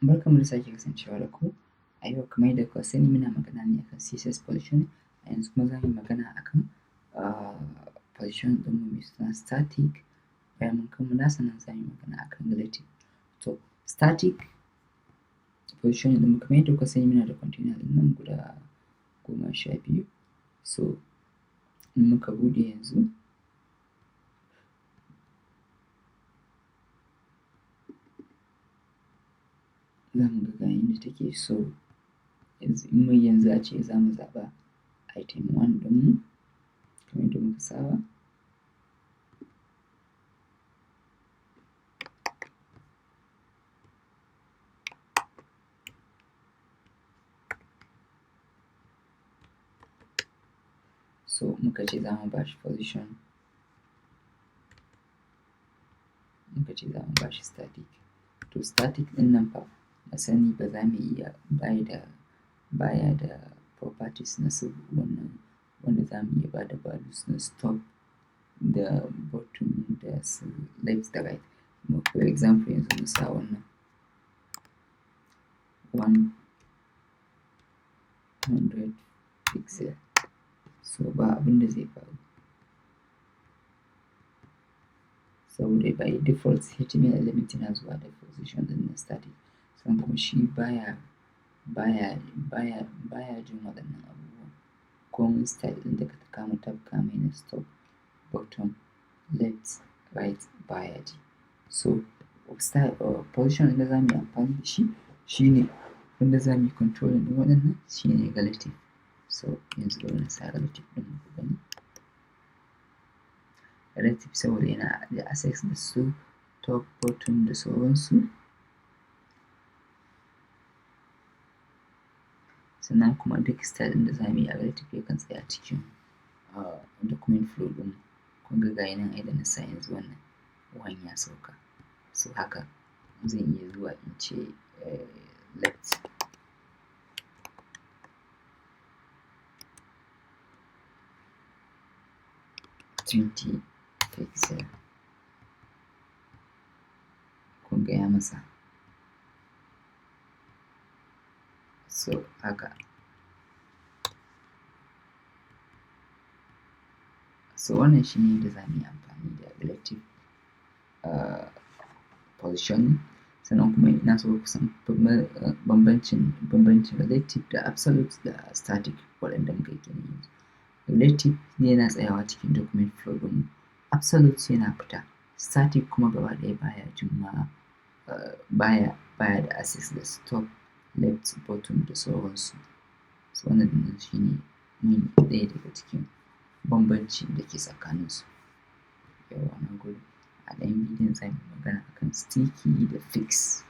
Barkanmu da sake kasancewa da ku. A yau kamar yadda kuka sani muna magana ne akan CSS position, a yanzu kuma za mu yi magana akan position ɗinmu mai suna static. Bayan mun kammala sannan za mu yi magana akan relative. To static position ɗinmu kamar yadda kuka sani muna da container ɗin nan guda 12. So in muka buɗe yanzu za mu ga yadda take. So yanzu a ce za mu zaɓa item 1 ɗinmu kamar yadda muka saba. So muka ce za mu ba shi position, muka ce za mu ba shi static. To static ɗin nan fa mu sani ba za mu iya baya da properties na wannan wanda za mu iya ba da values na stop da bottom da left da right. For example yanzu mu sa wannan 100 pixel. So ba abin da zai faru saboda by default HTML element yana zuwa da position ɗin na static, sannan kuma shi baya jin waɗannan abubuwan. Komin style ɗin da ka kama tab ka mai na stop, bottom, left, right baya ji. So position ɗin da za mu yi amfani da shi shine wanda za mu yi controlling ɗin waɗannan shine relative. So yanzu bari na sa relative ɗin ku gani. Relative saboda yana da access da su top, bottom da sauransu. Sannan kuma duk style ɗin da za mu yi a relative yakan tsaya cikin document flow ɗin. Kun ga gayi nan ai da na sa yanzu wannan one ya sauka. So haka zan iya zuwa in ce left. $20 pixel. Kun ga ya masa. So haka. So wannan shi ne da za mu yi amfani da relative position. Sannan kuma ina so ku san bambancin relative da absolute da static waɗanda muka yi kenan yanzu. Relative ne yana tsayawa cikin document flow ɗinmu. Absolute yana fita. Static kuma gaba ɗaya baya da access da stop, left, bottom da sauransu. So wannan shi ne ɗaya daga cikin bambancin da ke tsakaninsu. Yawwa na gode. A ɗayan bidiyon za mu yi magana akan sticky da fix.